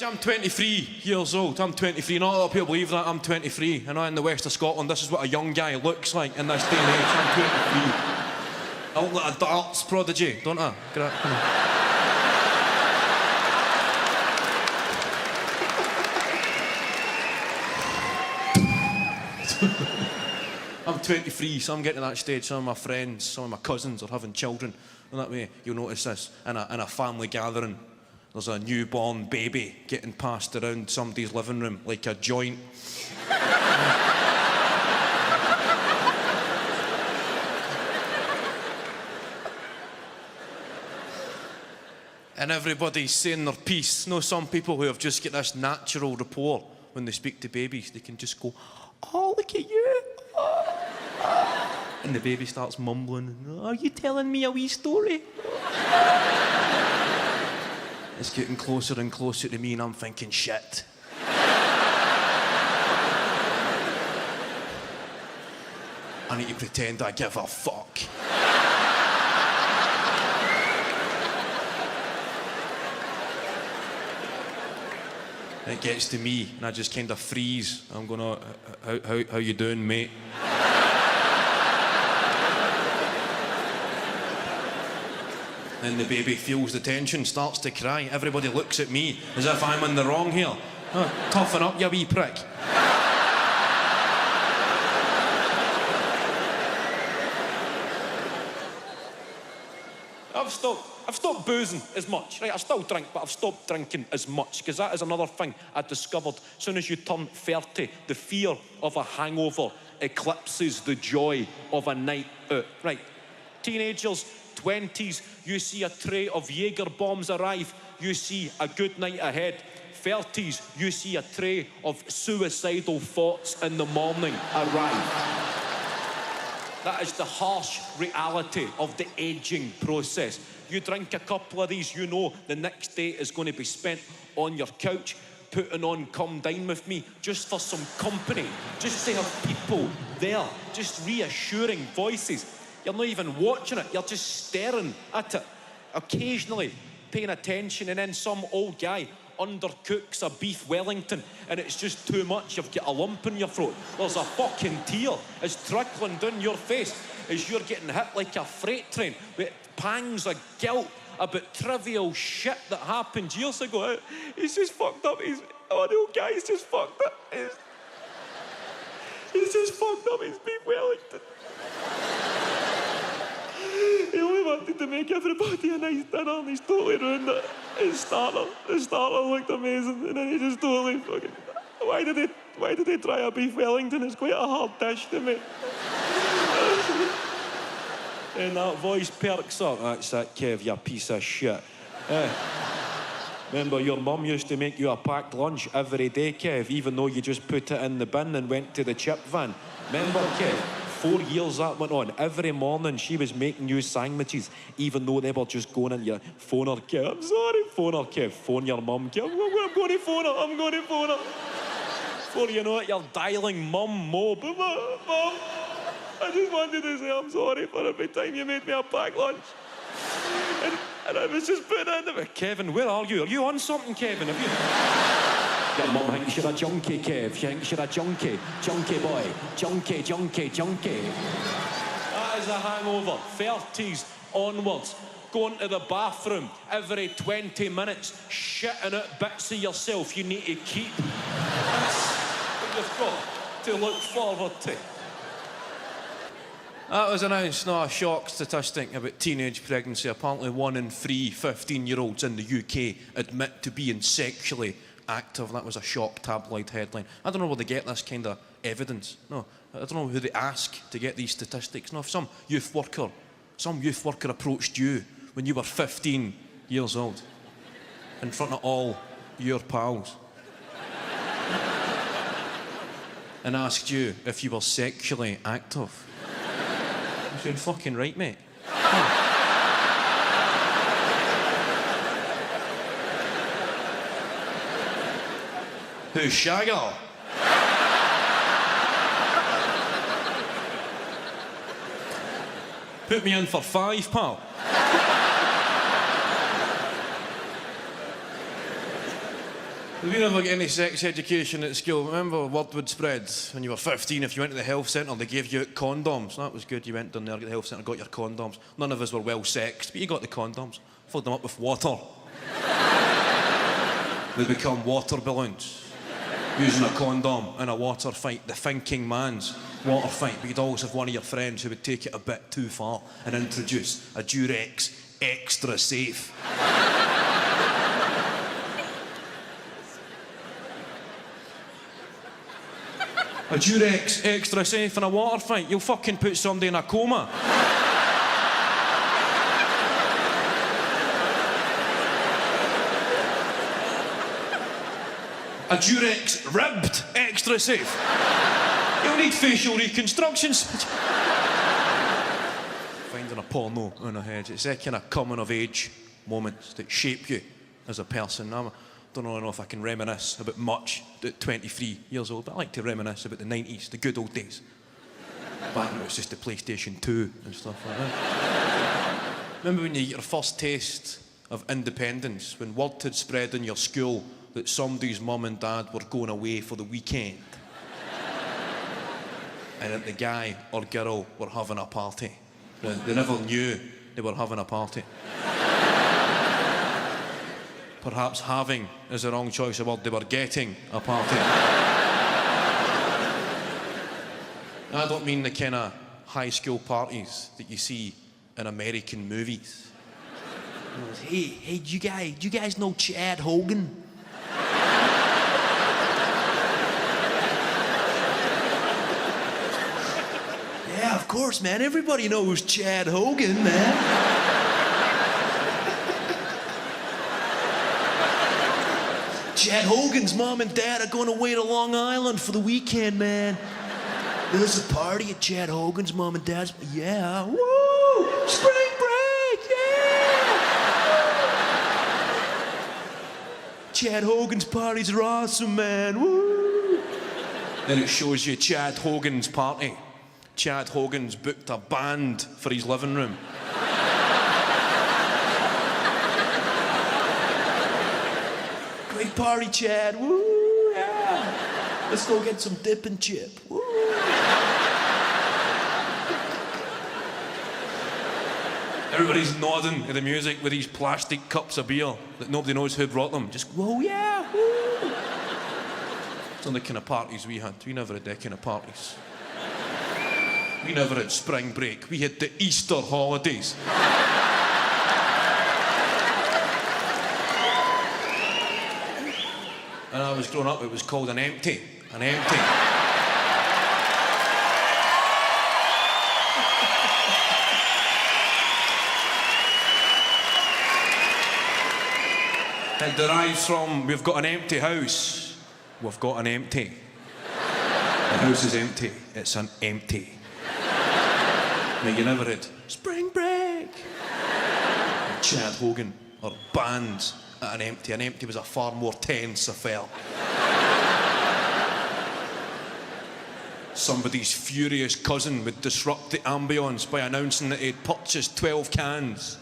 I'm 23 years old. I'm 23. Not a lot of people believe that I'm 23. I know in the west of Scotland, this is what a young guy looks like in this day and age. I'm 23. I look like a darts prodigy, don't I? I'm 23, so I'm getting to that stage. Some of my friends, some of my cousins are having children. And that way, you'll notice this in a family gathering. There's a newborn baby getting passed around somebody's living room like a joint. And everybody's saying their piece. You know, some people who have just got this natural rapport when they speak to babies, they can just go, "Oh, look at you." And the baby starts mumbling, "Are you telling me a wee story?" It's getting closer and closer to me and I'm thinking, shit. I need to pretend I give a fuck. And it gets to me and I just kind of freeze. I'm going, how you doing, mate? Then the baby feels the tension, starts to cry. Everybody looks at me as if I'm in the wrong here. Oh, toughen up, you wee prick. I've stopped boozing as much, right? I still drink, but I've stopped drinking as much, because that is another thing I discovered. As soon as you turn 30, the fear of a hangover eclipses the joy of a night out, right? Teenagers, 20s, you see a tray of Jaeger bombs arrive, you see a good night ahead. 30s, you see a tray of suicidal thoughts in the morning arrive. That is the harsh reality of the aging process. You drink a couple of these, you know the next day is going to be spent on your couch, putting on Come Dine With Me, just for some company, just to have people there, just reassuring voices. You're not even watching it, you're just staring at it, occasionally paying attention, and then some old guy undercooks a beef Wellington and it's just too much. You've got a lump in your throat. There's a fucking tear is trickling down your face as you're getting hit like a freight train with pangs of guilt about trivial shit that happened years ago. He's just fucked up. The old guy's just fucked up. He's just fucked up his beef Wellington. He only wanted to make everybody a nice dinner and he's totally ruined it. His starter looked amazing and then he just totally fucking... Why did they try a beef Wellington? It's quite a hard dish to make. And that voice perks up. That's that, Kev, you piece of shit. Remember, your mum used to make you a packed lunch every day, Kev, even though you just put it in the bin and went to the chip van. Remember, Kev? 4 years that went on. Every morning she was making you sandwiches, even though they were just going in your phone her, Kev. I'm sorry, phone her, Kev. Phone your mum, Kev. I'm going to phone her. I'm going to phone her. Before you know it, you're dialing Mum Mo. Mum, I just wanted to say I'm sorry for every time you made me a packed lunch. And I was just putting it in the... Kevin, where are you? Are you on something, Kevin? Have you... Your mum thinks you're a junkie, Kev. She thinks you're a junkie. Junkie boy. Junkie. That is a hangover. 30s onwards. Going to the bathroom every 20 minutes, shitting out bits of yourself you need to keep. That's what you've got to look forward to. That was announced, not a shock statistic about teenage pregnancy. Apparently 1 in 3 15-year-olds in the UK admit to being sexually active. That was a shock tabloid headline. I don't know where they get this kind of evidence. No, I don't know who they ask to get these statistics. No, if some youth worker approached you when you were 15 years old in front of all your pals and asked you if you were sexually active. You're doing fucking right, mate. Who's Shagger? Put me in for 5, pal. Did we never get any sex education at school? Remember word would spread when you were 15, if you went to the health centre, they gave you out condoms. That was good, you went down there, got the health centre, got your condoms. None of us were well sexed, but you got the condoms. Filled them up with water. They become water balloons. Using a condom in a water fight, the thinking man's water fight. But you'd always have one of your friends who would take it a bit too far and introduce a Durex Extra Safe. A Durex Extra Safe in a water fight, you'll fucking put somebody in a coma. A Durex ribbed Extra Safe. You'll need facial reconstructions. Finding a porno in a head. It's that kind of coming of age moments that shape you as a person. I don't know if I can reminisce about much at 23 years old, but I like to reminisce about the 90s, the good old days. Back when it was just the PlayStation 2 and stuff like that. Remember when you get your first taste of independence, when word had spread in your school that somebody's mum and dad were going away for the weekend and that the guy or girl were having a party. They never knew they were having a party. Perhaps having is the wrong choice of word. They were getting a party. I don't mean the kind of high school parties that you see in American movies. Hey, do you guys know Chad Hogan? Yeah, of course, man. Everybody knows Chad Hogan, man. Chad Hogan's mom and dad are going away to Long Island for the weekend, man. There's a party at Chad Hogan's mom and dad's. Yeah, woo! Spring break, yeah! Chad Hogan's parties are awesome, man, woo! Then it shows you Chad Hogan's party. Chad Hogan's booked a band for his living room. Great party, Chad. Woo, yeah. Let's go get some dip and chip. Woo. Everybody's nodding to the music with these plastic cups of beer that nobody knows who brought them. Just, whoa, yeah, woo. It's on the kind of parties we had. We never had that kind of parties. We never had spring break. We had the Easter holidays. When I was growing up, it was called an empty. An empty. It derives from, we've got an empty house. We've got an empty. The house is empty. It's an empty. Now, you never had spring break. Or Chad Hogan or bands at an empty. An empty was a far more tense affair. Somebody's furious cousin would disrupt the ambience by announcing that he'd purchased 12 cans,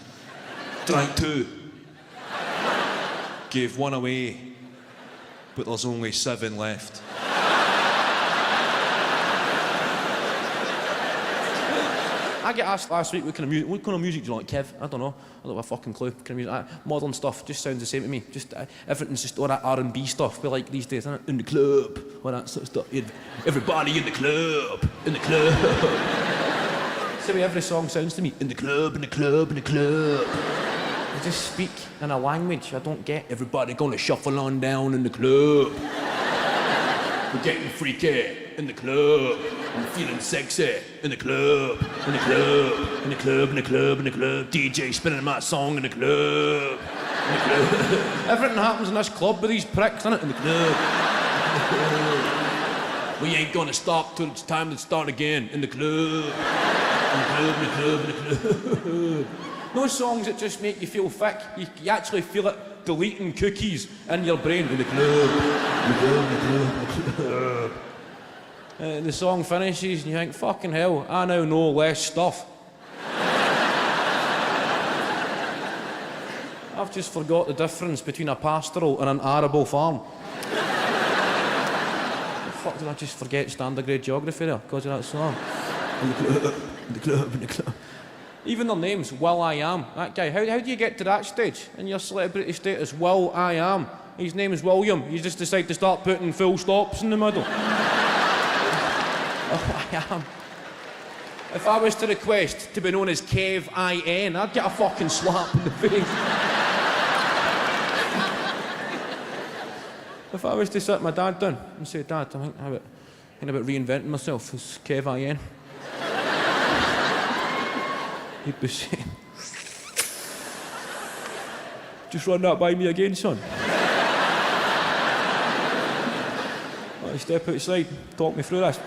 drank 2, gave 1 away, but there's only 7 left. I get asked last week what kind of music do you like, Kev? I don't know. I don't have a fucking clue. What kind of music? Modern stuff just sounds the same to me. Just everything's just all that R&B stuff we like these days, isn't it? In the club, all that sort of stuff. Everybody in the club, in the club. That's the way every song sounds to me. In the club, in the club, in the club. They just speak in a language I don't get. Everybody gonna shuffle on down in the club. We're getting freaky in the club. I'm feeling sexy in the club, in the club, in the club, in the club, in the club. DJ spinning my song in the club, in the club. Everything happens in this club with these pricks, innit? In the club. We ain't gonna stop till it's time to start again. In the club, in the club, in the club, in the club. No songs that just make you feel thick. You actually feel it deleting cookies in your brain. In the club, in the club, in the club, in the club. The song finishes and you think, fucking hell, I now know less stuff. I've just forgot the difference between a pastoral and an arable farm. fuck did I just forget standard grade geography there because of that song? In the club. Even their names, Will I Am. That guy, how do you get to that stage in your celebrity status? Will I Am. His name is William. You just decide to start putting full stops in the middle. Will I Am. If I was to request to be known as Kev I.N., I'd get a fucking slap in the face. If I was to sit my dad down and say, Dad, I'm thinking about reinventing myself as Kev I.N., he'd be saying, just run that by me again, son. Step outside, talk me through this.